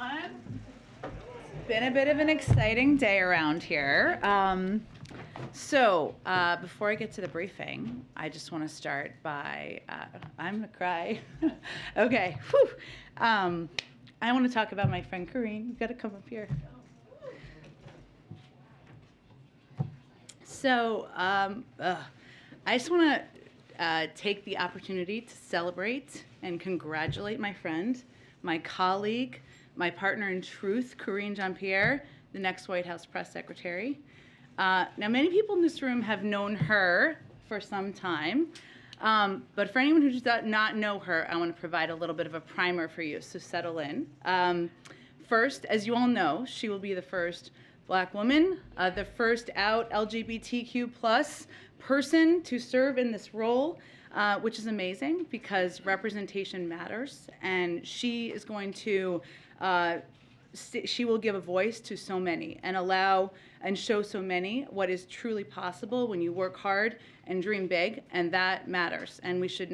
everyone. It's been a bit of an exciting day around here. Before I get to the briefing, I just want to start by, I'm going to cry. Okay. Whew. I want to talk about my friend Corrine. You've got to come up here. I just want to take the opportunity to celebrate and congratulate my friend, my colleague, my partner in truth, Corrine Jean-Pierre, the next White House press secretary. Now, many people in this room have known her for some time, but for anyone who does not know her, I want to provide a little bit of a primer for you, so settle in. First, as you all know, she will be the first Black woman, the first out LGBTQ plus person to serve in this role, which is amazing because representation matters, and she is going to she will give a voice to so many and allow and show so many what is truly possible when you work hard and dream big, and that matters, and we should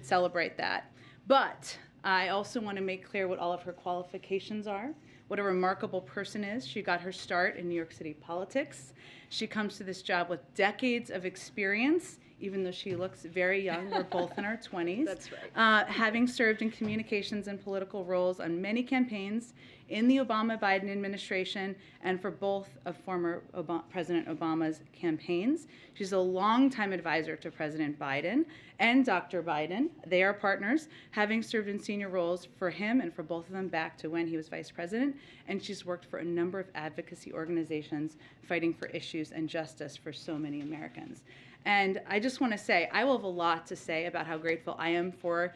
celebrate that. But I also want to make clear what all of her qualifications are, what a remarkable person is. She got her start in New York City politics. She comes to this job with decades of experience, even though she looks very young. We're both in our 20s. That's right. Having served in communications and political roles on many campaigns in the Obama-Biden administration and for both of former President Obama's campaigns. She's a longtime advisor to President Biden and Dr. Biden. They are partners, having served in senior roles for him and for both of them back to when he was vice president. And she's worked for a number of advocacy organizations fighting for issues and justice for so many Americans. And I just want to say, I will have a lot to say about how grateful I am for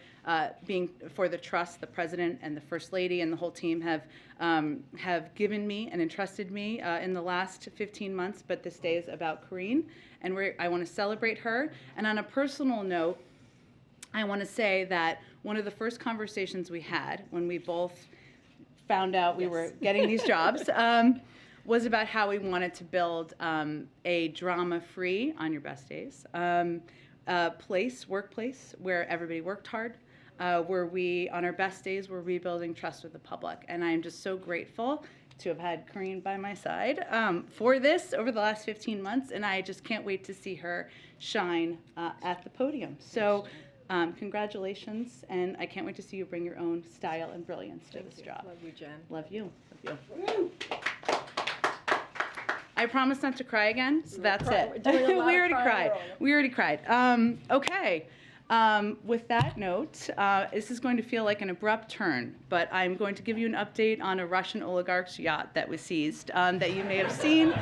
for the trust the president and the first lady and the whole team have given me and entrusted me in the last 15 months. But this day is about Corrine, and I want to celebrate her. And on a personal note, I want to say that one of the first conversations we had when we both found out we were getting these jobs was about how we wanted to build a drama-free, on your best days, workplace where everybody worked hard, where we, on our best days, were rebuilding trust with the public. And I am just so grateful to have had Corrine by my side for this over the last 15 months, and I just can't wait to see her shine at the podium. So congratulations, and I can't wait to see you bring your own style and brilliance to this job. Love you, Jen. Love you. Love you. I promise not to cry again, so that's it. We already cried. We already cried. Okay. With that note, this is going to feel like an abrupt turn, but I'm going to give you an update on a Russian oligarch's yacht that was seized that you may have seen.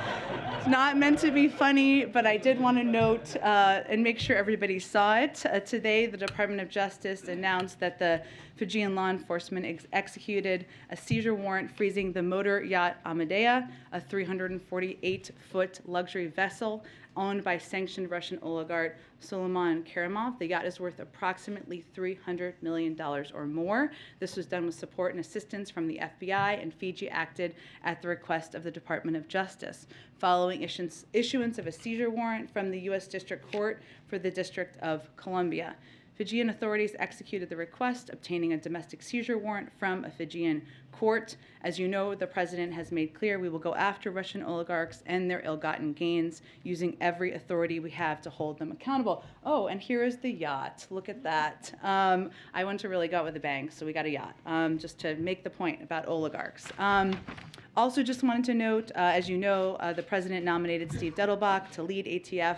It's not meant to be funny, but I did want to note and make sure everybody saw it. Today, the Department of Justice announced that the Fijian law enforcement executed a seizure warrant freezing the motor yacht Amadea, a 348-foot luxury vessel owned by sanctioned Russian oligarch Suleiman Kerimov. The yacht is worth approximately $300 million or more. This was done with support and assistance from the FBI, and Fiji acted at the request of the Department of Justice. Following issuance of a seizure warrant from the U.S. District Court for the District of Columbia, Fijian authorities executed the request, obtaining a domestic seizure warrant from a Fijian court. As you know, the president has made clear we will go after Russian oligarchs and their ill-gotten gains, using every authority we have to hold them accountable. Oh, and here is the yacht. Look at that. I went to really go out with a bang, so we got a yacht, just to make the point about oligarchs. Also, just wanted to note, as you know, the president nominated Steve Dettelbach to lead ATF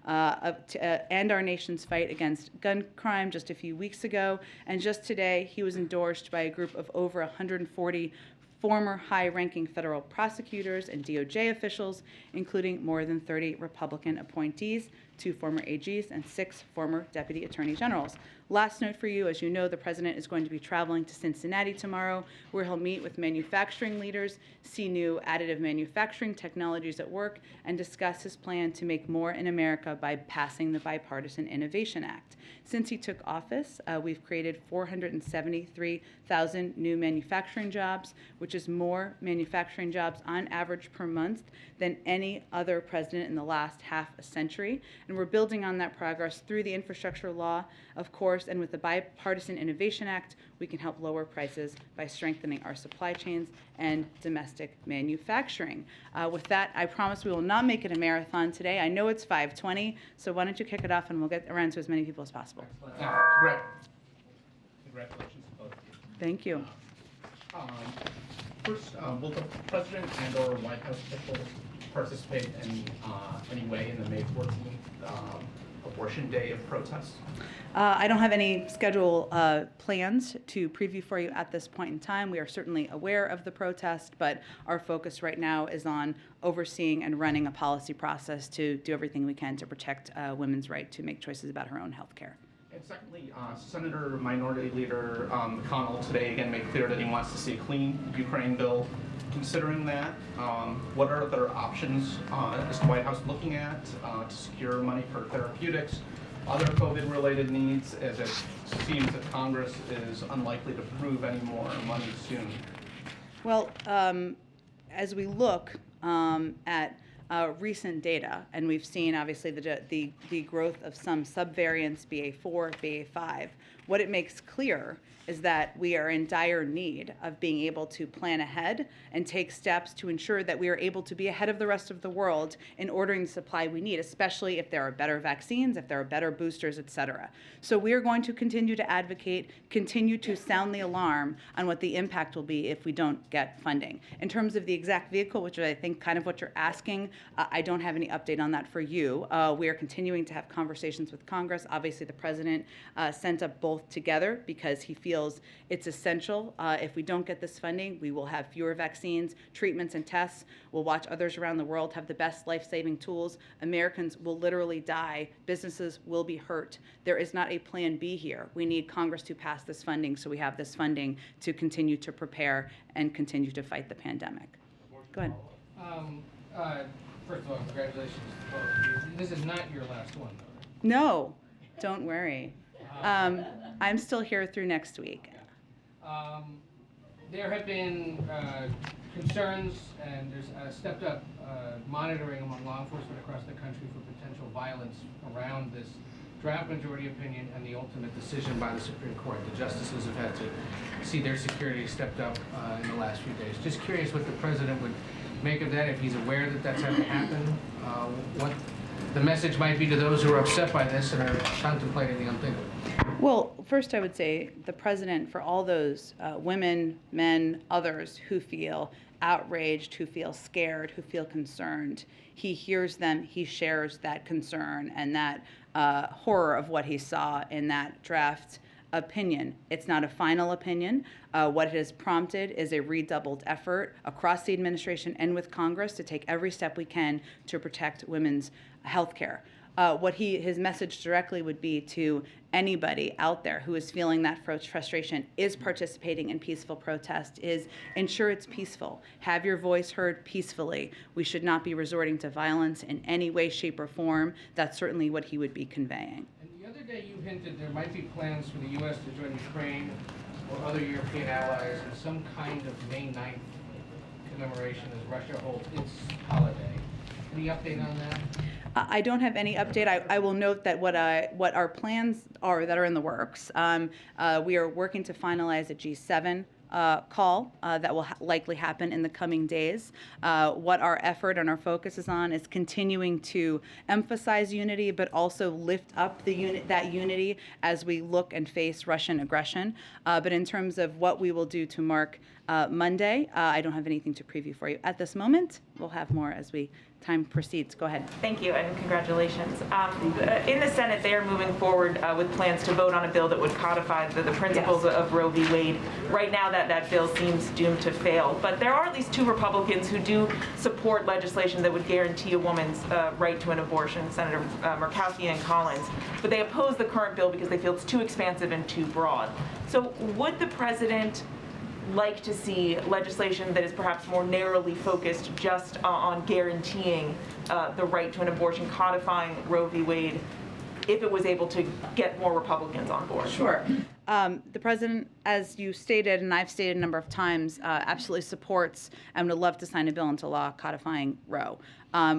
and our nation's fight against gun crime just a few weeks ago. And just today, he was endorsed by a group of over 140 former high-ranking federal prosecutors and DOJ officials, including more than 30 Republican appointees, 2 former AGs, and 6 former deputy attorney generals. Last note for you, as you know, the president is going to be traveling to Cincinnati tomorrow, where he'll meet with manufacturing leaders, see new additive manufacturing technologies at work, and discuss his plan to make more in America by passing the Bipartisan Innovation Act. Since he took office, we've created 473,000 new manufacturing jobs, which is more manufacturing jobs on average per month than any other president in the last half a century. and we're building on that progress through the infrastructure law, of course, and with the Bipartisan Innovation Act, we can help lower prices by strengthening our supply chains and domestic manufacturing. With that, I promise we will not make it a marathon today. I know it's 5:20, so why don't you kick it off and we'll get around to as many people as possible. Excellent. Congratulations to both of you. Thank you. First, will the President and or White House officials participate in any way in the May 14th abortion day of protests? I don't have any schedule plans to preview for you at this point in time. We are certainly aware of the protest, but our focus right now is on overseeing and running a policy process to do everything we can to protect women's right to make choices about her own health care. And secondly, Senator Minority Leader McConnell today again made clear that he wants to see a clean Ukraine bill. Considering that, what are other options is the White House looking at to secure money for therapeutics, other COVID-related needs, as it seems that Congress is unlikely to approve any more money soon? Well, as we look at recent data, and we've seen obviously the growth of some subvariants, BA4, BA5, what it makes clear is that we are in dire need of being able to plan ahead and take steps to ensure that we are able to be ahead of the rest of the world in ordering the supply we need, especially if there are better vaccines, if there are better boosters, et cetera. So we are going to continue to advocate, continue to sound the alarm on what the impact will be if we don't get funding. In terms of the exact vehicle, which is I think kind of what you're asking, I don't have any update on that for you. We are continuing to have conversations with Congress. Obviously, the President sent up both together because he feels it's essential. If we don't get this funding, we will have fewer vaccines, treatments, and tests. We'll watch others around the world have the best life-saving tools. Americans will literally die. Businesses will be hurt. There is not a plan B here. We need Congress to pass this funding so we have this funding to continue to prepare and continue to fight the pandemic. Go ahead. First of all, congratulations to both of you. This is not your last one, though. No, don't worry. I'm still here through next week. There have been concerns, and there's stepped up monitoring among law enforcement across the country for potential violence around this draft majority opinion and the ultimate decision by the Supreme Court. The justices have had to see their security stepped up in the last few days. Just curious what the President would make of that, if he's aware that that's had to happen, what the message might be to those who are upset by this and are contemplating the unthinkable. Well, first I would say the President, for all those women, men, others who feel outraged, who feel scared, who feel concerned, he hears them, he shares that concern and that horror of what he saw in that draft opinion. It's not a final opinion. What it has prompted is a redoubled effort across the administration and with Congress to take every step we can to protect women's health care. His message directly would be to anybody out there who is feeling that frustration, is participating in peaceful protest, is ensure it's peaceful. Have your voice heard peacefully. We should not be resorting to violence in any way, shape, or form. That's certainly what he would be conveying. And the other day you hinted there might be plans for the U.S. to join Ukraine or other European allies in some kind of May 9th commemoration as Russia holds its holiday. Any update on that? I don't have any update. I will note that what our plans are that are in the works. We are working to finalize a G7 call that will likely happen in the coming days. What our effort and our focus is on is continuing to emphasize unity, but also lift up that unity as we look and face Russian aggression. But in terms of what we will do to mark Monday, I don't have anything to preview for you at this moment. We'll have more as time proceeds. Go ahead. Thank you, and congratulations. In the Senate, they are moving forward with plans to vote on a bill that would codify the principles of Roe v. Wade. Right now, that bill seems doomed to fail, but there are at least 2 Republicans who do support legislation that would guarantee a woman's right to an abortion, Senator Murkowski and Collins, but they oppose the current bill because they feel it's too expansive and too broad. So would the President like to see legislation that is perhaps more narrowly focused just on guaranteeing the right to an abortion, codifying Roe v. Wade, if it was able to get more Republicans on board? Sure. The President as you stated, and I've stated a number of times, absolutely supports and would love to sign a bill into law codifying Roe.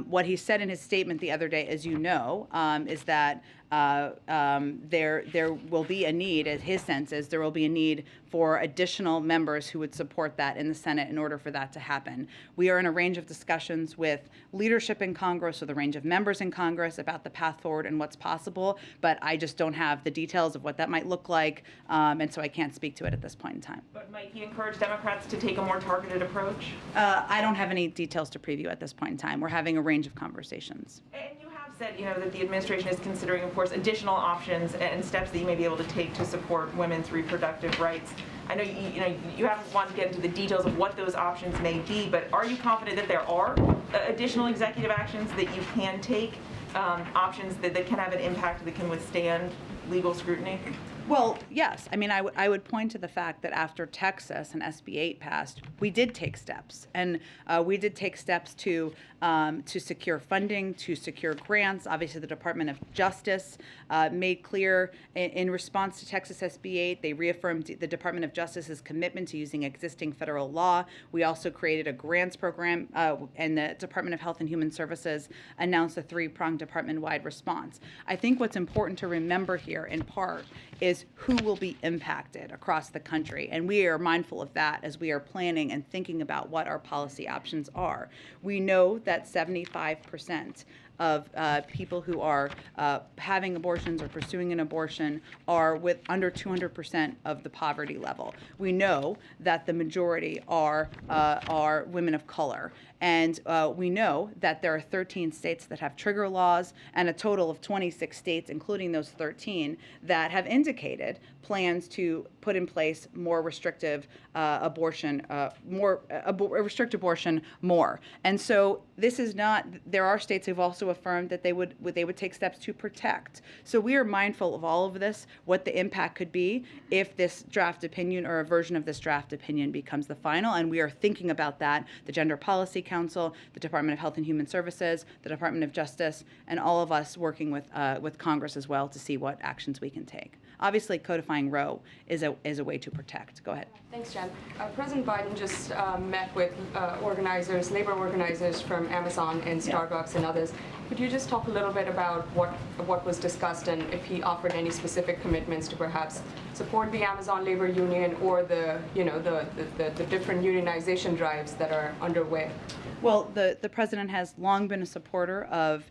What he said in his statement the other day, as you know, is that there will be a need, as his sense is, there will be a need for additional members who would support that in the Senate in order for that to happen. We are in a range of discussions with leadership in Congress, or the range of members in Congress, about the path forward and what's possible, but I just don't have the details of what that might look like, and so I can't speak to it at this point in time. But might he encourage Democrats to take a more targeted approach? I don't have any details to preview at this point in time. We're having a range of conversations. And you have said, that the administration is considering, of course, additional options and steps that you may be able to take to support women's reproductive rights. I know you haven't wanted to get into the details of what those options may be, but are you confident that there are additional executive actions that you can take, options that can have an impact that can withstand legal scrutiny? Well, yes. I mean, I would point to the fact that after Texas and SB 8 passed, we did take steps, and we did take steps to secure funding, to secure grants. Obviously, the Department of Justice made clear in response to Texas SB 8, they reaffirmed the Department of Justice's commitment to using existing federal law. We also created a grants program, and the Department of Health and Human Services announced a three-pronged department-wide response. I think what's important to remember here, in part, is who will be impacted across the country. And we are mindful of that as we are planning and thinking about what our policy options are. We know that 75% of people who are having abortions or pursuing an abortion are with under 200% of the poverty level. We know that the majority are women of color. And we know that there are 13 states that have trigger laws, and a total of 26 states, including those 13, that have indicated plans to put in place more restrictive restrict abortion more. And so this is not. There are states who've also affirmed that they would take steps to protect. So we are mindful of all of this, what the impact could be if this draft opinion or a version of this draft opinion becomes the final, and we are thinking about that. The Gender Policy Council, the Department of Health and Human Services, the Department of Justice, and all of us working with Congress as well to see what actions we can take. Obviously, codifying Roe is a way to protect. Go ahead. Thanks, Jen. President Biden just met with labor organizers from Amazon and Starbucks and others. Could you just talk a little bit about what was discussed, and if he offered any specific commitments to perhaps support the Amazon labor union or the different unionization drives that are underway? Well, the president has long been a supporter of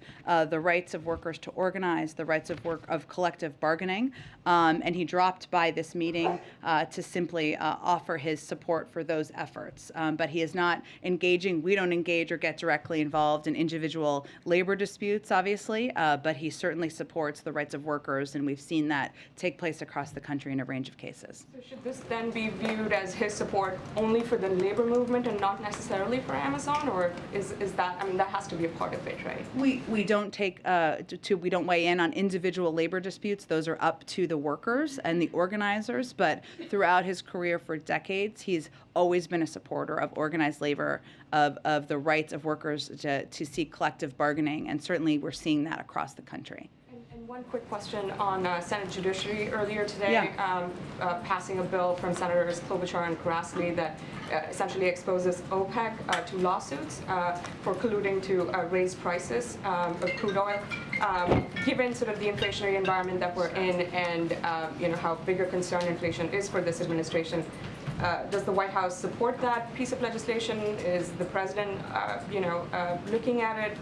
the rights of workers to organize, the rights of collective bargaining, and he dropped by this meeting to simply offer his support for those efforts. But he is not engaging. We don't engage or get directly involved in individual labor disputes, obviously, but he certainly supports the rights of workers, and we've seen that take place across the country in a range of cases. So should this then be viewed as his support only for the labor movement and not necessarily for Amazon, or is that, I mean, that has to be a part of it, right? We don't take we don't weigh in on individual labor disputes. Those are up to the workers and the organizers. But throughout his career for decades, he's always been a supporter of organized labor, of the rights of workers to seek collective bargaining, and certainly we're seeing that across the country. And one quick question on Senate Judiciary. Earlier today, Yeah. Passing a bill from Senators Klobuchar and Grassley that essentially exposes OPEC to lawsuits for colluding to raise prices of crude oil. Given sort of the inflationary environment that we're in, and how big a concern inflation is for this administration, does the White House support that piece of legislation? Is the president, looking at it?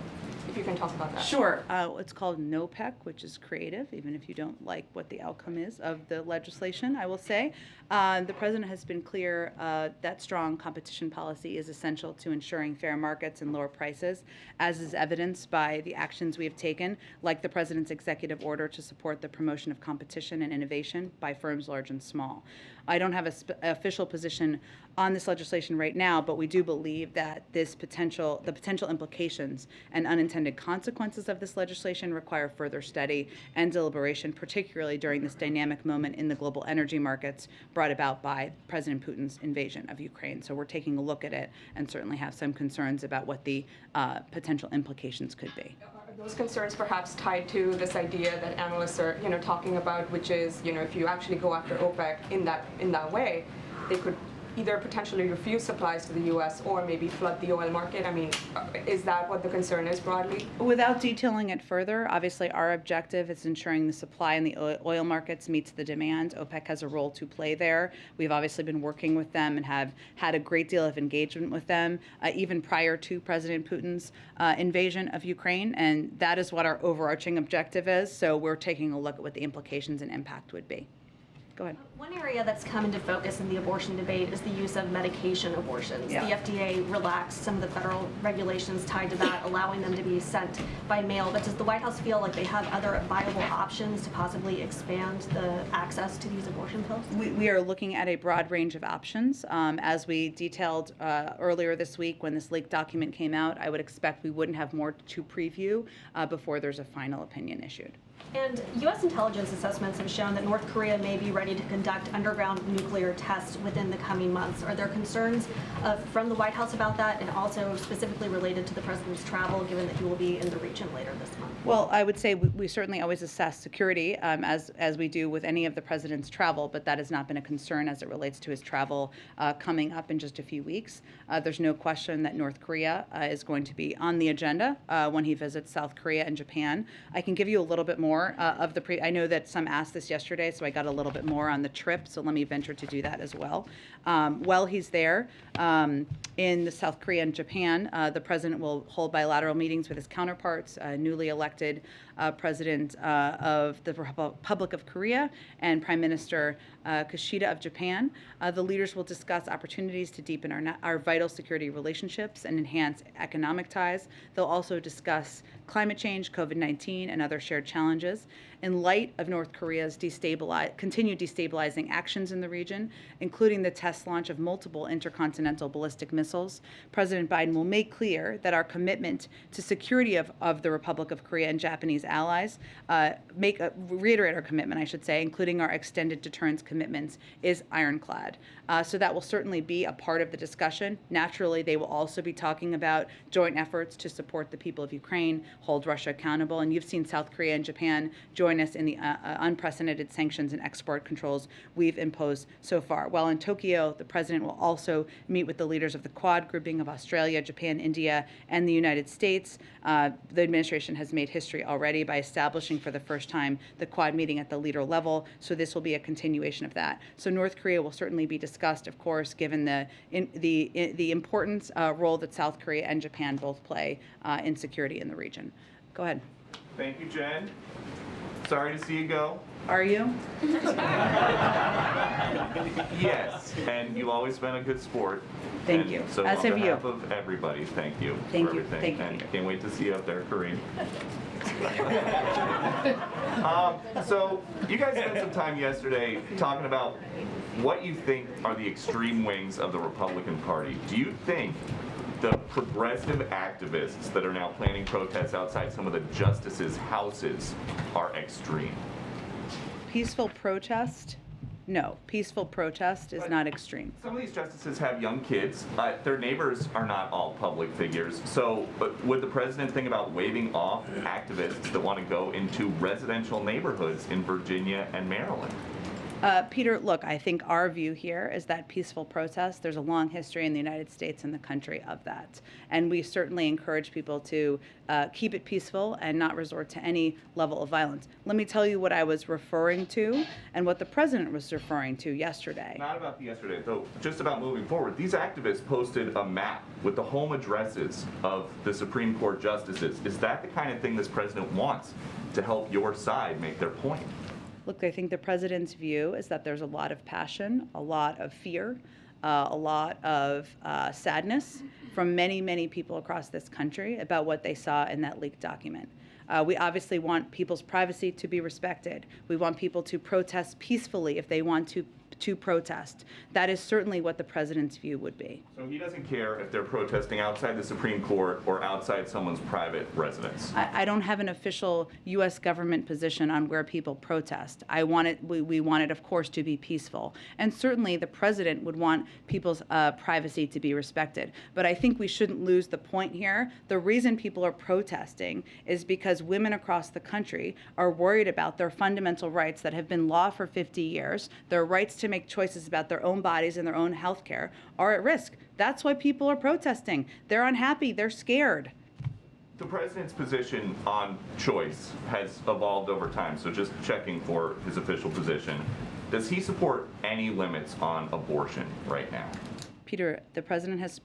If you can talk about that. Sure. It's called NOPEC, which is creative, even if you don't like what the outcome is of the legislation, I will say. The president has been clear that strong competition policy is essential to ensuring fair markets and lower prices, as is evidenced by the actions we have taken, like the president's executive order to support the promotion of competition and innovation by firms large and small. I don't have an official position on this legislation right now, but we do believe that the potential implications and unintended consequences of this legislation require further study and deliberation, particularly during this dynamic moment in the global energy markets brought brought about by President Putin's invasion of Ukraine. So we're taking a look at it and certainly have some concerns about what the potential implications could be. Are those concerns perhaps tied to this idea that analysts are, talking about, which is, if you actually go after OPEC in that way, they could either potentially refuse supplies to the U.S. or maybe flood the oil market? I mean, is that what the concern is broadly? Without detailing it further, obviously our objective is ensuring the supply in the oil markets meets the demand. OPEC has a role to play there. We've obviously been working with them and have had a great deal of engagement with them, even prior to President Putin's invasion of Ukraine, and that is what our overarching objective is. So we're taking a look at what the implications and impact would be. Go ahead. One area that's come into focus in the abortion debate is the use of medication abortions. Yeah. The FDA relaxed some of the federal regulations tied to that, allowing them to be sent by mail. But does the White House feel like they have other viable options to possibly expand the access to these abortion pills? We are looking at a broad range of options. As we detailed earlier this week when this leaked document came out, I would expect we wouldn't have more to preview before there's a final opinion issued. And U.S. intelligence assessments have shown that North Korea may be ready to conduct underground nuclear tests within the coming months. Are there concerns from the White House about that, and also specifically related to the president's travel, given that he will be in the region later this month? Well, I would say we certainly always assess security as we do with any of the president's travel, but that has not been a concern as it relates to his travel coming up in just a few weeks. There's no question that North Korea is going to be on the agenda when he visits South Korea and Japan. I can give you a little bit more of the I know that some asked this yesterday, so I got a little bit more on the trip, so let me venture to do that as well. While he's there in the South Korea and Japan, the president will hold bilateral meetings with his counterparts, newly elected president of the Republic of Korea and Prime Minister Kishida of Japan. The leaders will discuss opportunities to deepen our vital security relationships and enhance economic ties. They'll also discuss climate change, COVID-19, and other shared challenges. In light of North Korea's continued destabilizing actions in the region, including the test launch of multiple intercontinental ballistic missiles, President Biden will make clear that our commitment to security of the Republic of Korea and Japanese allies, reiterate our commitment, I should say, including our extended deterrence commitments, is ironclad. So that will certainly be a part of the discussion. Naturally, they will also be talking about joint efforts to support the people of Ukraine, hold Russia accountable, and you've seen South Korea and Japan join us in the unprecedented sanctions and export controls we've imposed so far. While in Tokyo, the president will also meet with the leaders of the Quad grouping of Australia, Japan, India, and the United States. The administration has made history already by establishing for the first time the Quad meeting at the leader level, so this will be a continuation of that. So North Korea will certainly be discussed, of course, given the important role that South Korea and Japan both play in security in the region. Go ahead. Thank you, Jen. Sorry to see you go. Are you? Yes, and you've always been a good sport. Thank And you. So As on have you. behalf of everybody, thank you Thank for you. everything. Thank you. And I can't wait to see you up there, Kareem. So you guys spent some time yesterday talking about what you think are the extreme wings of the Republican Party. Do you think the progressive activists that are now planning protests outside some of the justices' houses are extreme? Peaceful protest? No. Peaceful protest is not extreme. Some of these justices have young kids. Their neighbors are not all public figures. So would the president think about waving off activists that want to go into residential neighborhoods in Virginia and Maryland? Peter, look, I think our view here is that peaceful protest, there's a long history in the United States and the country of that. And we certainly encourage people to keep it peaceful and not resort to any level of violence. Let me tell you what I was referring to and what the president was referring to yesterday. Not about the yesterday, though, just about moving forward. These activists posted a map with the home addresses of the Supreme Court justices. Is that the kind of thing this president wants to help your side make their point? Look, I think the president's view is that there's a lot of passion, a lot of fear, a lot of sadness from many, many people across this country about what they saw in that leaked document. We obviously want people's privacy to be respected. We want people to protest peacefully if they want to to protest. That is certainly what the president's view would be. So he doesn't care if they're protesting outside the Supreme Court or outside someone's private residence? I don't have an official U.S. government position on where people protest. We want it, of course, to be peaceful. And certainly the president would want people's privacy to be respected. But I think we shouldn't lose the point here. The reason people are protesting is because women across the country are worried about their fundamental rights that have been law for 50 years. Their rights to make choices about their own bodies and their own health care are at risk. That's why people are protesting. They're unhappy. They're scared. The president's position on choice has evolved over time, so just checking for his official position. Does he support any limits on abortion right now? Peter, the president has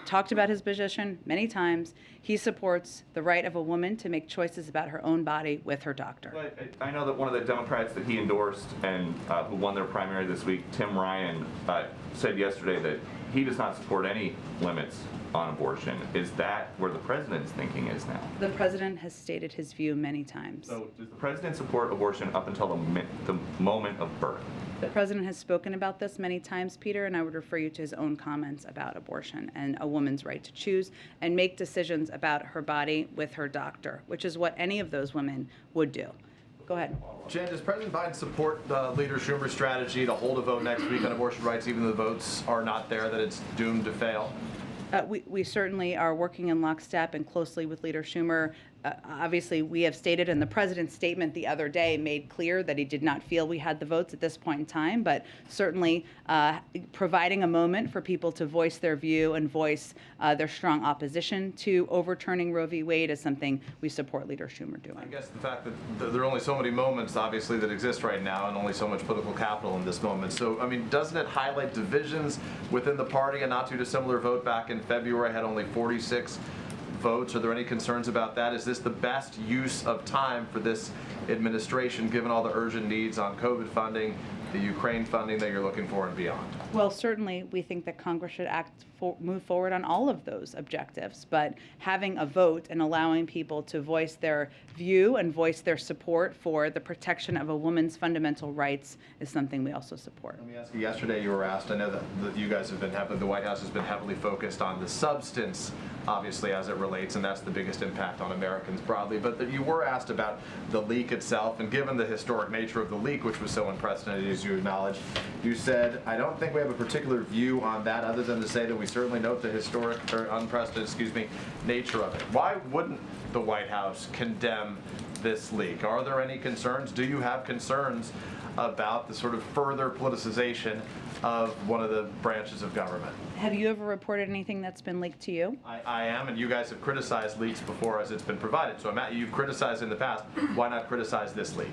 talked about his position many times. He supports the right of a woman to make choices about her own body with her doctor. But I know that one of the Democrats that he endorsed and who won their primary this week, Tim Ryan, said yesterday that he does not support any limits on abortion. Is that where the president's thinking is now? The president has stated his view many times. So does the president support abortion up until the moment of birth? The president has spoken about this many times, Peter, and I would refer you to his own comments about abortion and a woman's right to choose and make decisions about her body with her doctor, which is what any of those women would do. Go ahead. Jen, does President Biden support Leader Schumer's strategy to hold a vote next week on abortion rights, even though the votes are not there, that it's doomed to fail? We certainly are working in lockstep and closely with Leader Schumer. Obviously, we have stated, and the president's statement the other day made clear that he did not feel we had the votes at this point in time, but certainly providing a moment for people to voice their view and voice their strong opposition to overturning Roe v. Wade is something we support Leader Schumer doing. I guess the fact that there are only so many moments, obviously, that exist right now and only so much political capital in this moment. So, I mean, doesn't it highlight divisions within the party? A not too dissimilar vote back in February had only 46 votes. Are there any concerns about that? Is this the best use of time for this administration, given all the urgent needs on COVID funding, the Ukraine funding that you're looking for and beyond? Well, certainly we think that Congress should move forward on all of those objectives, but having a vote and allowing people to voice their view and voice their support for the protection of a woman's fundamental rights is something we also support. Let me ask you, yesterday you were asked, I know that you guys have been the White House has been heavily focused on the substance, obviously, as it relates, and that's the biggest impact on Americans broadly, but that you were asked about the leak itself, and given the historic nature of the leak, which was so unprecedented, as you acknowledged, you said, I don't think we have a particular view on that other than to say that we certainly note the historic, or unprecedented, nature of it. Why wouldn't the White House condemn this leak? Are there any concerns? Do you have concerns about the sort of further politicization of one of the branches of government? Have you ever reported anything that's been leaked to you? I am, and you guys have criticized leaks before as it's been provided. So you've criticized in the past. Why not criticize this leak?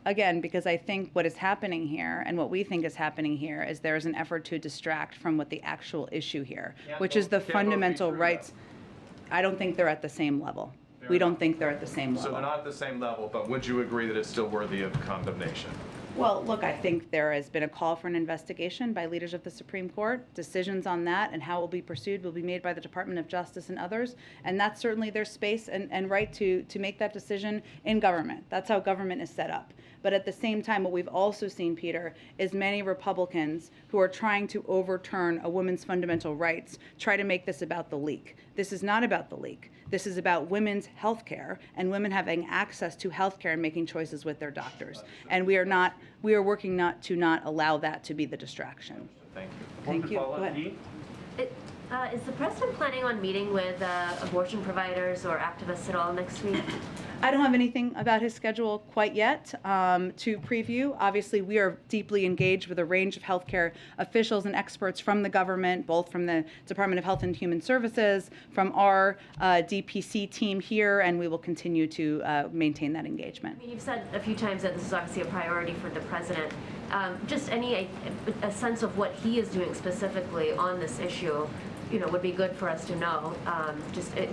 Again, because I think what is happening here and what we think is happening here is there is an effort to distract from what the actual issue here, which is the fundamental rights. I don't think they're at the same level. We don't think they're at the same level. So they're not at the same level, but would you agree that it's still worthy of condemnation? Well, look, I think there has been a call for an investigation by leaders of the Supreme Court. Decisions on that and how it will be pursued will be made by the Department of Justice and others. And that's certainly their space and right to make that decision in government. That's how government is set up. But at the same time, what we've also seen, Peter, is many Republicans who are trying to overturn a woman's fundamental rights try to make this about the leak. This is not about the leak. This is about women's health care and women having access to health care and making choices with their doctors. And we are working not to allow that to be the distraction. Thank you. Thank you. Go ahead. Is the president planning on meeting with abortion providers or activists at all next week? I don't have anything about his schedule quite yet to preview. Obviously, we are deeply engaged with a range of healthcare officials and experts from the government, both from the Department of Health and Human Services, from our DPC team here, and we will continue to maintain that engagement. I mean, you've said a few times that this is obviously a priority for the president. Just a sense of what he is doing specifically on this issue, would be good for us to know,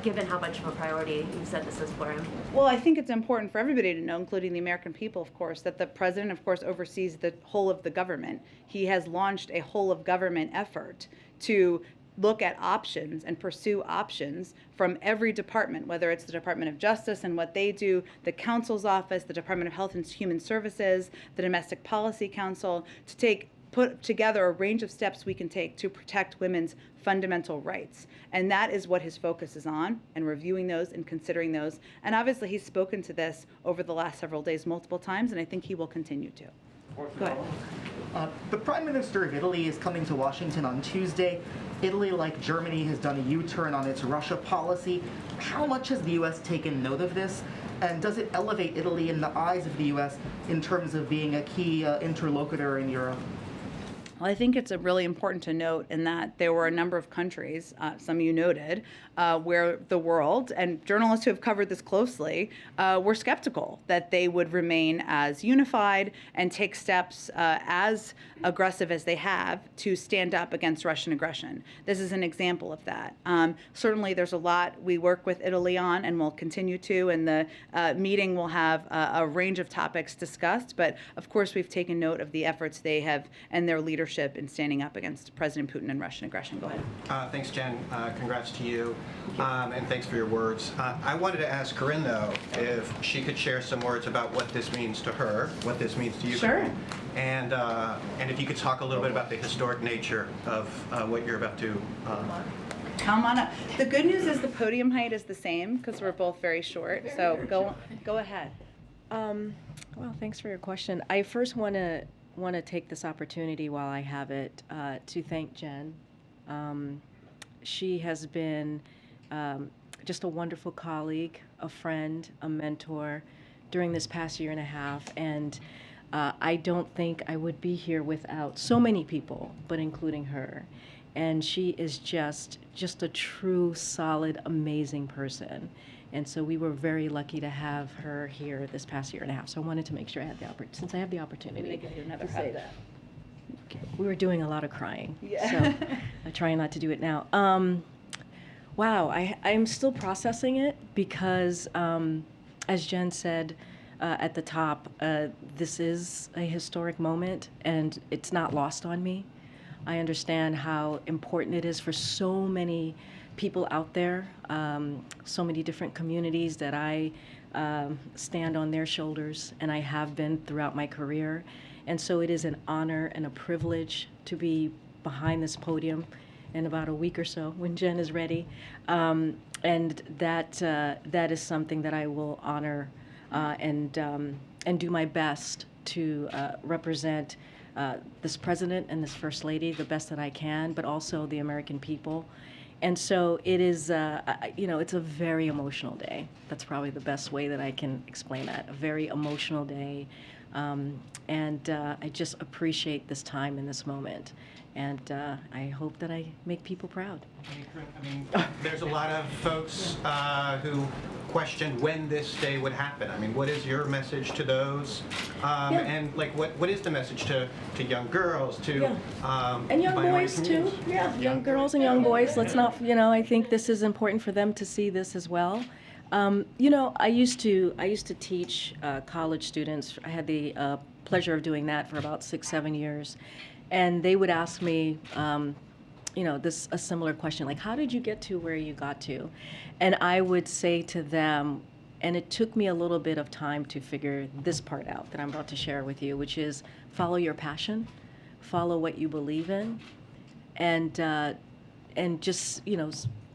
given how much of a priority you said this is for him. Well, I think it's important for everybody to know, including the American people, of course, that the president, of course, oversees the whole of the government. He has launched a whole of government effort to look at options and pursue options from every department, whether it's the Department of Justice and what they do, the counsel's office, the Department of Health and Human Services, the Domestic Policy Council, to take put together a range of steps we can take to protect women's fundamental rights. And that is what his focus is on, and reviewing those and considering those. And obviously he's spoken to this over the last several days multiple times, and I think he will continue to. Go ahead. The Prime Minister of Italy is coming to Washington on Tuesday. Italy, like Germany, has done a U-turn on its Russia policy. How much has the U.S. taken note of this? And does it elevate Italy in the eyes of the U.S. in terms of being a key interlocutor in Europe? Well, I think it's really important to note in that there were a number of countries, some you noted, where the world, and journalists who have covered this closely, were skeptical that they would remain as unified and take steps as aggressive as they have to stand up against Russian aggression. This is an example of that. Certainly there's a lot we work with Italy on and will continue to, and the meeting will have a range of topics discussed, but of course we've taken note of the efforts they have and their leadership in standing up against President Putin and Russian aggression. Go ahead. Thanks, Jen. Congrats to you, and thanks for your words. I wanted to ask Corinne, though, if she could share some words about what this means to her, what this means to you, Sure. Corinne, and if you could talk a little bit about the historic nature of what you're about to. Come on up. The good news is the podium height is the same because we're both very short. So go ahead. Well, thanks for your question. I first want to take this opportunity while I have it to thank Jen. She has been just a wonderful colleague, a friend, a mentor during this past year and a half, and I don't think I would be here without so many people, but including her. And she is just a true, solid, amazing person. And so we were very lucky to have her here this past year and a half. So I wanted to make sure I had the opportunity, since I have the opportunity to say that. Okay. We were doing a lot of crying, so I'm trying not to do it now. Wow, I'm still processing it because, as Jen said at the top, this is a historic moment and it's not lost on me. I understand how important it is for so many people out there, so many different communities that I stand on their shoulders, and I have been throughout my career. And so it is an honor and a privilege to be behind this podium in about a week or so when Jen is ready. And that is something that I will honor and do my best to represent this president and this first lady the best that I can, but also the American people. And so it is, it's a very emotional day. That's probably the best way that I can explain that. A very emotional day. And I just appreciate this time in this moment. And I hope that I make people proud. I mean, there's a lot of folks who question when this day would happen. I mean, what is your message to those? And like, what is the message to young girls, to and young boys too? Yeah, young girls and young boys. Let's not, I think this is important for them to see this as well. I used to teach college students. I had the pleasure of doing that for about 6-7 years, and they would ask me, a similar question, like, how did you get to where you got to? And I would say to them, and it took me a little bit of time to figure this part out that I'm about to share with you, which is follow your passion, follow what you believe in, and just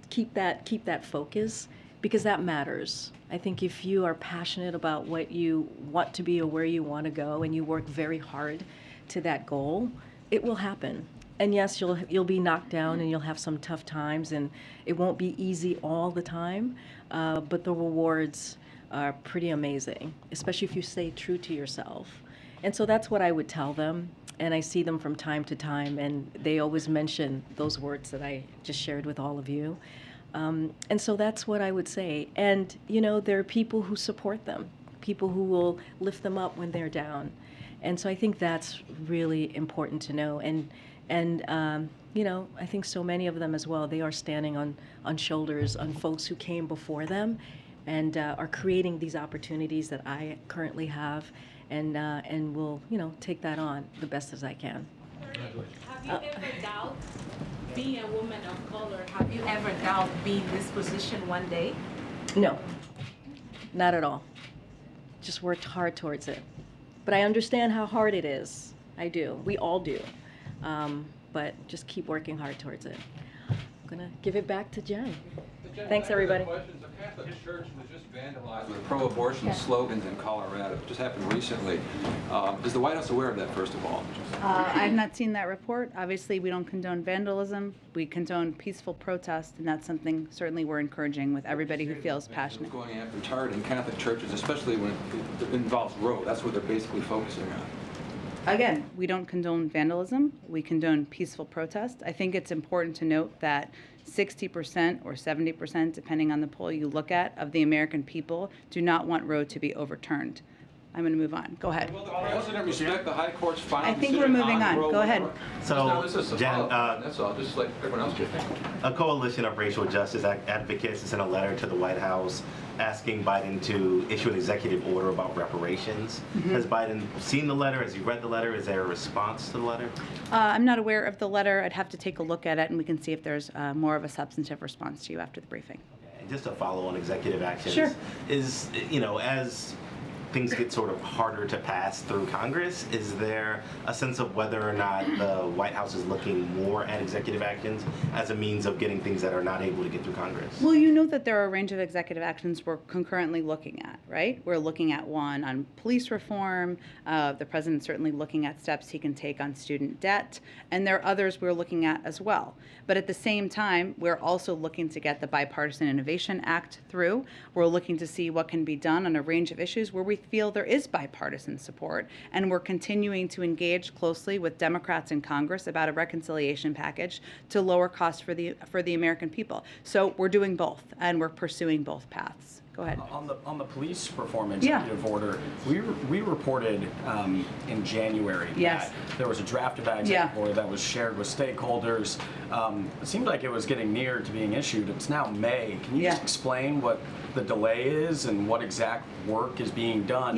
keep that focus, because that matters. I think if you are passionate about what you want to be or where you want to go, and you work very hard to that goal, it will happen. And yes, you'll be knocked down and you'll have some tough times, and it won't be easy all the time, but the rewards are pretty amazing, especially if you stay true to yourself. And so that's what I would tell them, and I see them from time to time, and they always mention those words that I just shared with all of you. And so that's what I would say. And, there are people who support them, people who will lift them up when they're down. And so I think that's really important to know. And I think so many of them as well, they are standing on shoulders on folks who came before them and are creating these opportunities that I currently have, and will, take that on the best as I can. Have you ever doubted being a woman of color? Have you ever doubted being in this position one day? No, not at all. Just worked hard towards it. But I understand how hard it is. I do. We all do. But just keep working hard towards it. I'm gonna give it back to Jen. Thanks, everybody. The Catholic Church was just vandalized with pro-abortion slogans in Colorado. It just happened recently. Is the White House aware of that, first of all? I've not seen that report. Obviously, we don't condone vandalism. We condone peaceful protest, and that's something certainly we're encouraging with everybody who feels passionate. Going after targeting Catholic churches, especially when it involves Roe. That's what they're basically focusing on. Again, we don't condone vandalism. We condone peaceful protest. I think it's important to note that 60% or 70%, depending on the poll you look at, of the American people do not want Roe to be overturned. I'm going to move on. Go ahead. Will the president respect the High Court's final I think we're decision moving on. Roe Go ahead. So, this is a Jen, follow-up. That's all, just like everyone else did. a coalition of racial justice advocates sent a letter to the White House asking Biden to issue an executive order about reparations. Has Biden seen the letter? Has he read the letter? Is there a response to the letter? I'm not aware of the letter. I'd have to take a look at it, and we can see if there's more of a substantive response to you after the briefing. And just to follow on executive actions, Sure. is, you know, as things get sort of harder to pass through Congress, is there a sense of whether or not the White House is looking more at executive actions as a means of getting things that are not able to get through Congress? Well, you know that there are a range of executive actions we're concurrently looking at, right? We're looking at one on police reform. The president's certainly looking at steps he can take on student debt. And there are others we're looking at as well. But at the same time, we're also looking to get the Bipartisan Innovation Act through. We're looking to see what can be done on a range of issues where we feel there is bipartisan support. And we're continuing to engage closely with Democrats in Congress about a reconciliation package to lower costs for the American people. So we're doing both, and we're pursuing both paths. Go ahead. On the police reform executive order, we reported in January that there was a draft of that executive order that was shared with stakeholders. It seemed like it was getting near to being issued. It's now May. Can you just explain what the delay is and what exact work is being done?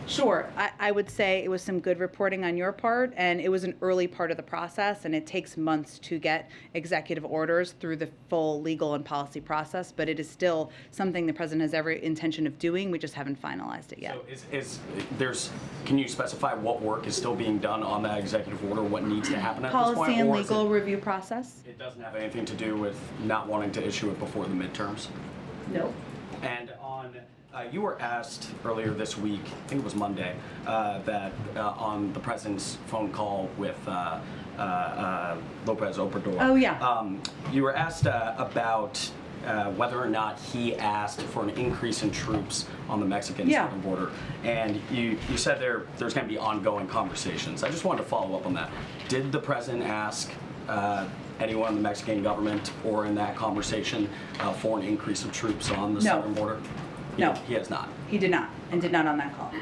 Sure. I would say it was some good reporting on your part, and it was an early part of the process, and it takes months to get executive orders through the full legal and policy process, but it is still something the president has every intention of doing. We just haven't finalized it yet. So can you specify what work is still being done on that executive order, what needs to happen at this point? Policy and legal review process. It doesn't have anything to do with not wanting to issue it before the midterms? No. And you were asked earlier this week, I think it was Monday, that on the president's phone call with Lopez Obrador. Oh, yeah. You were asked about whether or not he asked for an increase in troops on the Mexican southern border. And you said there's going to be ongoing conversations. I just wanted to follow up on that. Did the president ask anyone in the Mexican government or in that conversation for an increase of troops on the southern border? No. He has not. He did not, and did not on that call.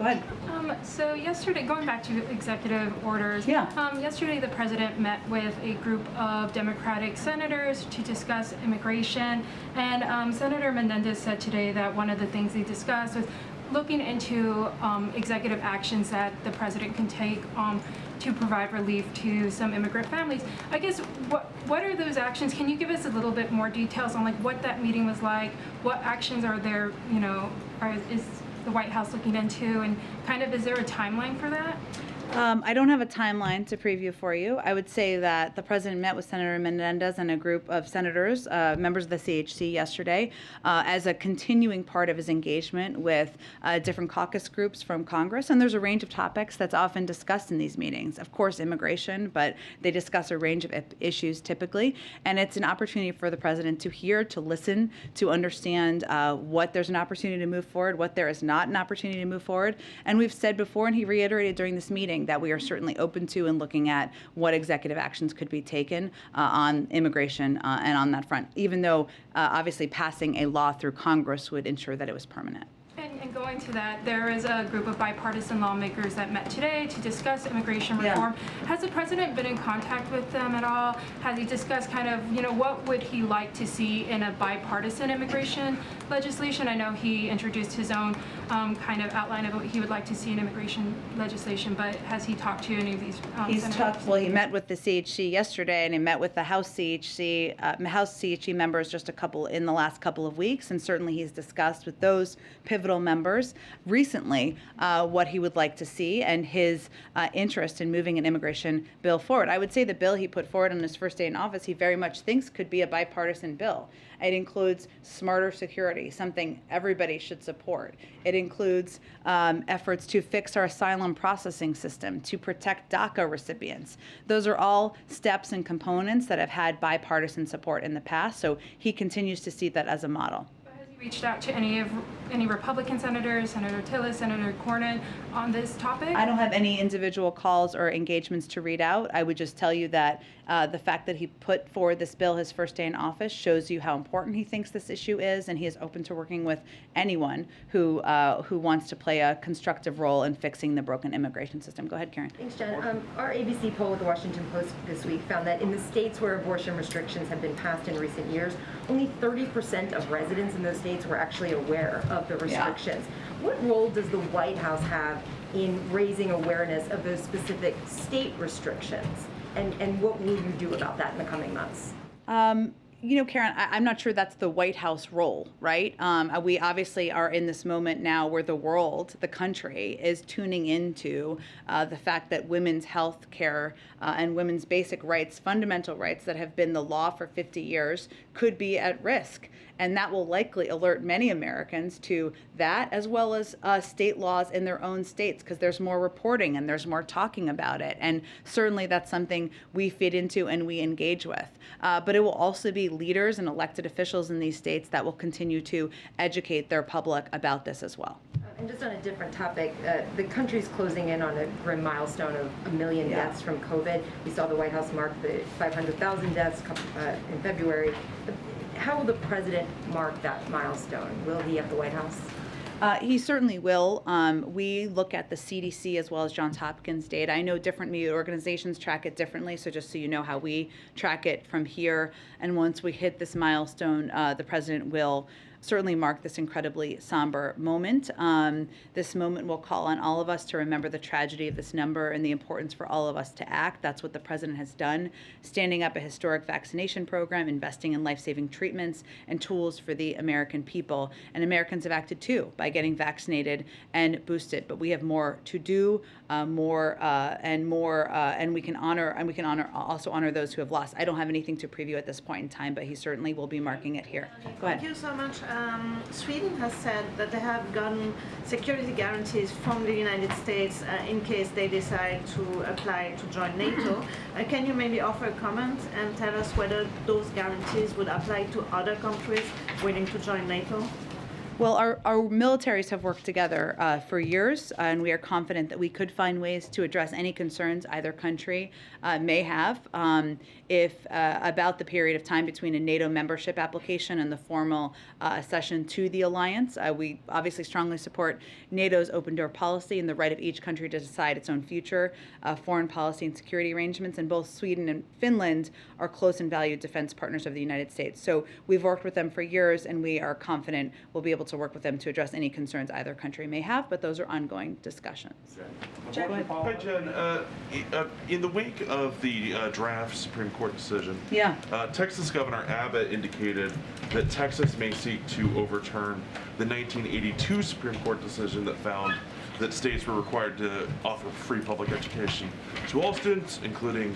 Go ahead. So yesterday, going back to executive orders, yesterday the president met with a group of Democratic senators to discuss immigration, and Senator Menendez said today that one of the things they discussed was looking into executive actions that the president can take to provide relief to some immigrant families. I guess, what are those actions? Can you give us a little bit more details on what that meeting was like? What actions are there, is the White House looking into, and kind of, is there a timeline for that? I don't have a timeline to preview for you. I would say that the president met with Senator Menendez and a group of senators, members of the CHC yesterday, as a continuing part of his engagement with different caucus groups from Congress. And there's a range of topics that's often discussed in these meetings. Of course, immigration, but they discuss a range of issues typically. And it's an opportunity for the president to hear, to listen, to understand what there's an opportunity to move forward, what there is not an opportunity to move forward. And we've said before, and he reiterated during this meeting, that we are certainly open to and looking at what executive actions could be taken on immigration and on that front, even though obviously passing a law through Congress would ensure that it was permanent. And going to that, there is a group of bipartisan lawmakers that met today to discuss immigration reform. Has the president been in contact with them at all? Has he discussed kind of, what would he like to see in a bipartisan immigration legislation? I know he introduced his own kind of outline of what he would like to see in immigration legislation, but has he talked to any of these senators? Well, he met with the CHC yesterday, and he met with the House CHC members just in the last couple of weeks, and certainly he's discussed with those pivotal members numbers recently what he would like to see and his interest in moving an immigration bill forward. I would say the bill he put forward on his first day in office, he very much thinks could be a bipartisan bill. It includes smarter security, something everybody should support. It includes efforts to fix our asylum processing system, to protect DACA recipients. Those are all steps and components that have had bipartisan support in the past, so he continues to see that as a model. Has he reached out to any Republican senators, Senator Tillis, Senator Cornyn, on this topic? I don't have any individual calls or engagements to read out. I would just tell you that the fact that he put forward this bill his first day in office shows you how important he thinks this issue is, and he is open to working with anyone who wants to play a constructive role in fixing the broken immigration system. Go ahead, Karen. Thanks, Jen. Our ABC poll with the Washington Post this week found that in the states where abortion restrictions have been passed in recent years, only 30% of residents in those states were actually aware of the restrictions. Yeah. What role does the White House have in raising awareness of those specific state restrictions? And what will you do about that in the coming months? You know, Karen, I'm not sure that's the White House role, right? We obviously are in this moment now where the world, the country, is tuning into the fact that women's health care and women's basic rights, fundamental rights that have been the law for 50 years, could be at risk. And that will likely alert many Americans to that, as well as state laws in their own states, because there's more reporting and there's more talking about it. And certainly that's something we fit into and we engage with. But it will also be leaders and elected officials in these states that will continue to educate their public about this as well. And just on a different topic, the country's closing in on a grim milestone of 1 million deaths from COVID. We saw the White House mark the 500,000 deaths in February. How will the president mark that milestone? Will he at the White House? He certainly will. We look at the CDC as well as Johns Hopkins data. I know different media organizations track it differently, so just so you know how we track it from here. And once we hit this milestone, the president will certainly mark this incredibly somber moment. This moment will call on all of us to remember the tragedy of this number and the importance for all of us to act. That's what the president has done, standing up a historic vaccination program, investing in life-saving treatments and tools for the American people. And Americans have acted too by getting vaccinated and boosted. But we have more to do, and we can also honor those who have lost. I don't have anything to preview at this point in time, but he certainly will be marking it here. Go ahead. Thank you so much. Sweden has said that they have gotten security guarantees from the United States in case they decide to apply to join NATO. Can you maybe offer a comment and tell us whether those guarantees would apply to other countries willing to join NATO? Well, our militaries have worked together for years, and we are confident that we could find ways to address any concerns either country may have about the period of time between a NATO membership application and the formal accession to the alliance. We obviously strongly support NATO's open door policy and the right of each country to decide its own future, foreign policy and security arrangements, and both Sweden and Finland are close and valued defense partners of the United States. So we've worked with them for years, and we are confident we'll be able to work with them to address any concerns either country may have, but those are ongoing discussions. Hi, Jen. In the wake of the draft Supreme Court decision, Texas Governor Abbott indicated that Texas may seek to overturn the 1982 Supreme Court decision that found that states were required to offer free public education to all students, including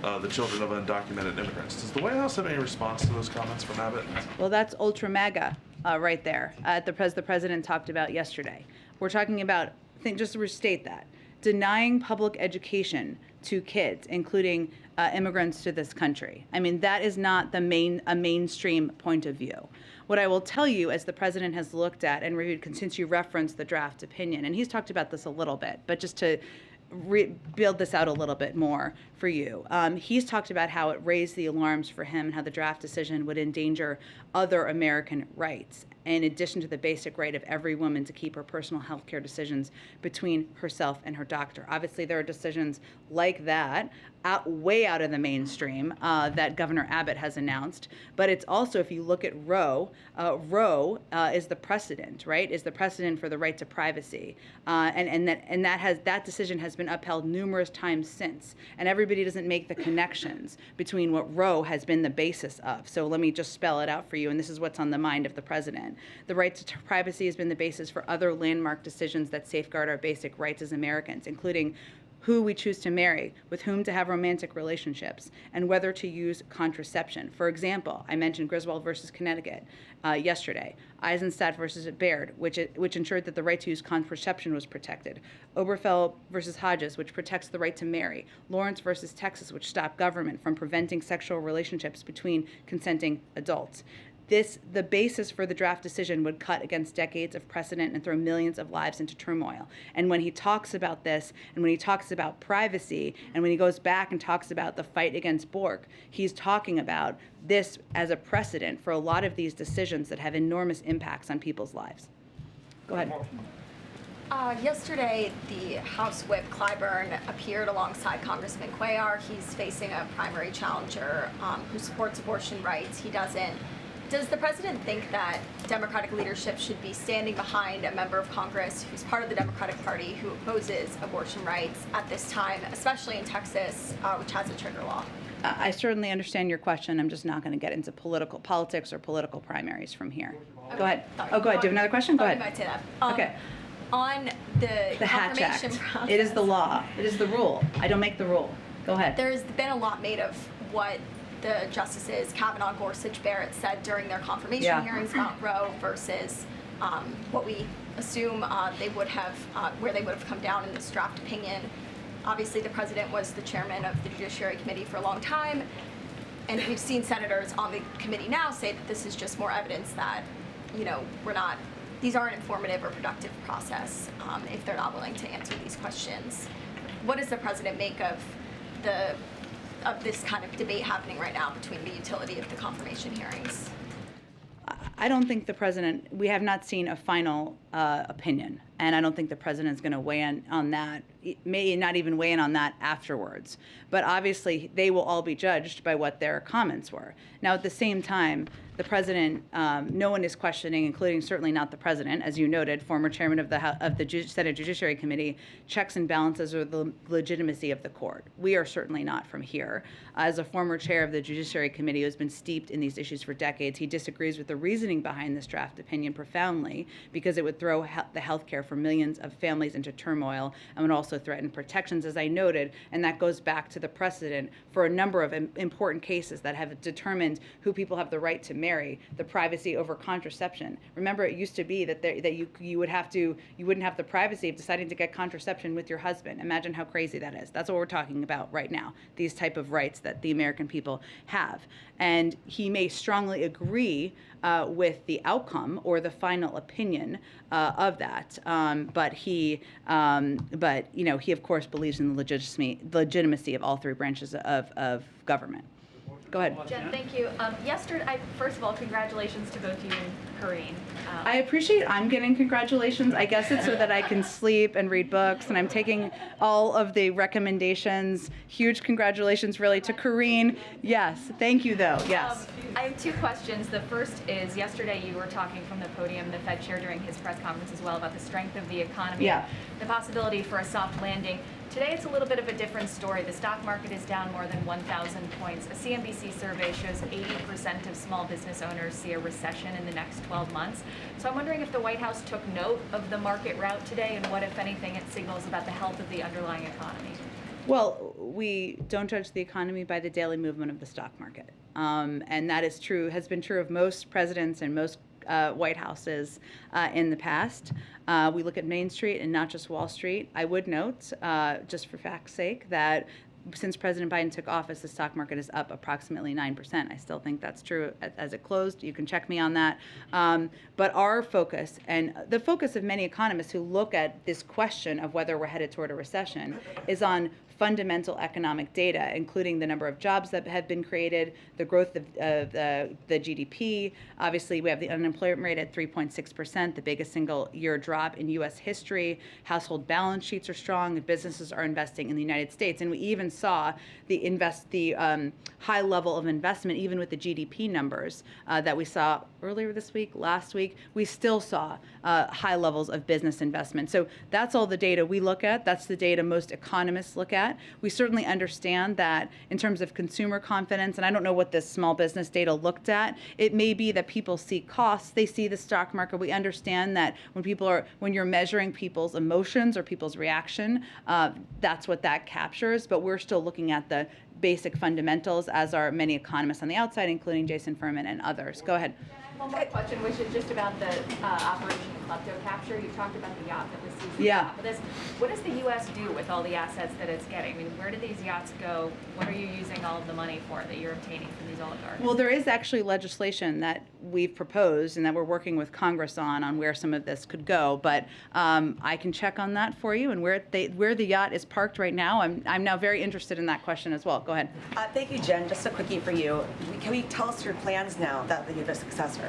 the children of undocumented immigrants. Does the White House have any response to those comments from Abbott? Well, that's ultra MAGA right there, the president talked about yesterday. We're talking about, just to restate that, denying public education to kids, including immigrants to this country. I mean, that is not a mainstream point of view. What I will tell you, as the president has looked at and reviewed, since you referenced the draft opinion, and he's talked about this a little bit, but just to build this out a little bit more for you. He's talked about how it raised the alarms for him and how the draft decision would endanger other American rights, in addition to the basic right of every woman to keep her personal health care decisions between herself and her doctor. Obviously, there are decisions like that way out of the mainstream that Governor Abbott has announced. But it's also, if you look at Roe, Roe is the precedent, right? Is the precedent for the right to privacy, and that decision has been upheld numerous times since. And everybody doesn't make the connections between what Roe has been the basis of. So let me just spell it out for you, and this is what's on the mind of the president. The right to privacy has been the basis for other landmark decisions that safeguard our basic rights as Americans, including who we choose to marry, with whom to have romantic relationships, and whether to use contraception. For example, I mentioned Griswold versus Connecticut yesterday, Eisenstadt versus Baird, which ensured that the right to use contraception was protected, Oberfeld versus Hodges, which protects the right to marry, Lawrence versus Texas, which stopped government from preventing sexual relationships between consenting adults. The basis for the draft decision would cut against decades of precedent and throw millions of lives into turmoil. And when he talks about this, and when he talks about privacy, and when he goes back and talks about the fight against Bork, he's talking about this as a precedent for a lot of these decisions that have enormous impacts on people's lives. Go ahead. Yesterday, the House Whip Clyburn appeared alongside Congressman Cuellar. He's facing a primary challenger who supports abortion rights. He doesn't. Does the president think that Democratic leadership should be standing behind a member of Congress who's part of the Democratic Party who opposes abortion rights at this time, especially in Texas, which has a trigger law? I certainly understand your question. I'm just not going to get into politics or political primaries from here. Okay. Go ahead. Sorry. Oh, go ahead. Do you have another question? Go I ahead. might say that. Okay. On the Hatch confirmation Act. process. It is the law. It is the rule. I don't make the rule. Go ahead. There's been a lot made of what the justices Kavanaugh, Gorsuch, Barrett said during their confirmation hearings about Roe versus what we assume they would have, where they would have come down in this draft opinion. Obviously, the president was the chairman of the Judiciary Committee for a long time, and we've seen senators on the committee now say that this is just more evidence that, these aren't informative or productive process if they're not willing to answer these questions. What does the president make of this kind of debate happening right now between the utility of the confirmation hearings? I don't think the president, we have not seen a final opinion, and I don't think the president's going to weigh in on that, may not even weigh in on that afterwards. But obviously, they will all be judged by what their comments were. Now, at the same time, the president, no one is questioning, including certainly not the president, as you noted, former chairman of the Senate Judiciary Committee, checks and balances or the legitimacy of the court. We are certainly not from here. As a former chair of the Judiciary Committee who has been steeped in these issues for decades, he disagrees with the reasoning behind this draft opinion profoundly because it would throw the health care for millions of families into turmoil and would also threaten protections, as I noted, and that goes back to the precedent for a number of important cases that have determined who people have the right to marry, the privacy over contraception. Remember, it used to be that you wouldn't have the privacy of deciding to get contraception with your husband. Imagine how crazy that is. That's what we're talking about right now, these type of rights that the American people have. And he may strongly agree with the outcome or the final opinion of that, but he of course believes in the legitimacy of all three branches of government. Go ahead. Jen, thank you. Yesterday, first of all, congratulations to both you and Karine. I appreciate I'm getting congratulations. I guess it's so that I can sleep and read books, and I'm taking all of the recommendations. Huge congratulations, really, to Karine. Yes, thank you, though. Yes. I have two questions. The first is, yesterday you were talking from the podium, the Fed chair during his press conference as well, about the strength of the economy, the possibility for a soft landing. Today it's a little bit of a different story. The stock market is down more than 1,000 points. A CNBC survey shows 80% of small business owners see a recession in the next 12 months. So I'm wondering if the White House took note of the market rout today and what, if anything, it signals about the health of the underlying economy. Well, we don't judge the economy by the daily movement of the stock market. And that is true, has been true of most presidents and most White Houses in the past. We look at Main Street and not just Wall Street. I would note, just for fact's sake, that since President Biden took office, the stock market is up approximately 9%. I still think that's true as it closed. You can check me on that. But our focus, and the focus of many economists who look at this question of whether we're headed toward a recession, is on fundamental economic data, including the number of jobs that have been created, the growth of the GDP. Obviously, we have the unemployment rate at 3.6%, the biggest single year drop in U.S. history. Household balance sheets are strong, and businesses are investing in the United States. And we even saw the high level of investment, even with the GDP numbers that we saw earlier this week, last week. We still saw high levels of business investment. So that's all the data we look at. That's the data most economists look at. We certainly understand that in terms of consumer confidence, and I don't know what this small business data looked at, it may be that people see costs, they see the stock market. We understand that when you're measuring people's emotions or people's reaction, that's what that captures. But we're still looking at the basic fundamentals, as are many economists on the outside, including Jason Furman and others. Go ahead. One more question, which is just about the Operation Klepto Capture. You talked about the yacht that was seized. Yeah. On top of this. What does the U.S. do with all the assets that it's getting? I mean, where do these yachts go? What are you using all of the money for that you're obtaining from these oligarchs? Well, there is actually legislation that we've proposed and that we're working with Congress on where some of this could go. But I can check on that for you. And where the yacht is parked right now, I'm now very interested in that question as well. Go ahead. Thank you, Jen. Just a quickie for you. Can we tell us your plans now that you have a successor?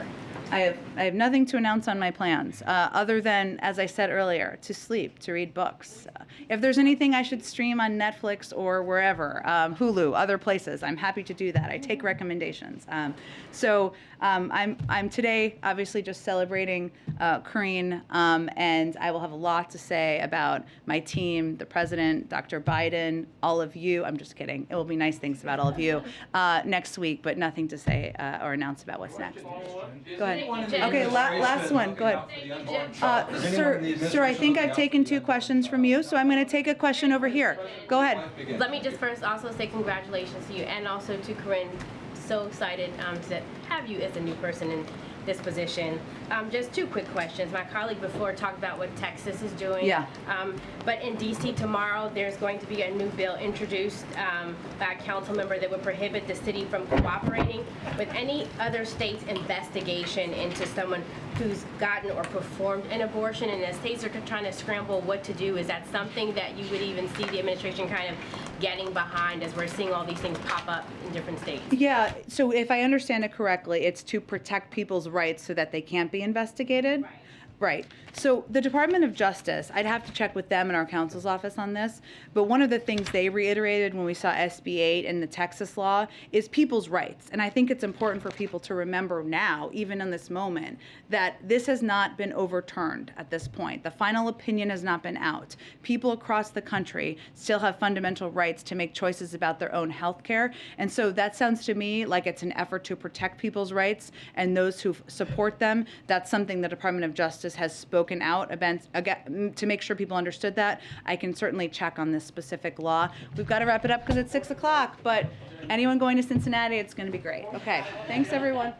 I have nothing to announce on my plans, other than, as I said earlier, to sleep, to read books. If there's anything I should stream on Netflix or wherever, Hulu, other places, I'm happy to do that. I take recommendations. I'm today obviously just celebrating Karine, and I will have a lot to say about my team, the president, Dr. Biden, all of you. I'm just kidding. It will be nice things about all of you next week, but nothing to say or announce about what's next. Go ahead. Okay, last one. Go ahead. Sir, I think I've taken 2 questions from you, so I'm going to take a question over here. Go ahead. Let me just first also say congratulations to you and also to Corinne. So excited to have you as a new person in this position. Just 2 quick questions. My colleague before talked about what Texas is doing. Yeah. But in D.C. tomorrow, there's going to be a new bill introduced by a council member that would prohibit the city from cooperating with any other state's investigation into someone who's gotten or performed an abortion. And the states are trying to scramble what to do. Is that something that you would even see the administration kind of getting behind as we're seeing all these things pop up in different states? Yeah, so if I understand it correctly, it's to protect people's rights so that they can't be investigated? Right. So the Department of Justice, I'd have to check with them and our counsel's office on this, but one of the things they reiterated when we saw SB 8 and the Texas law is people's rights. And I think it's important for people to remember now, even in this moment, that this has not been overturned at this point. The final opinion has not been out. People across the country still have fundamental rights to make choices about their own health care. And so that sounds to me like it's an effort to protect people's rights and those who support them. That's something the Department of Justice has spoken out about to make sure people understood that. I can certainly check on this specific law. We've got to wrap it up because it's 6 o'clock, but anyone going to Cincinnati, it's going to be great. Okay, thanks everyone.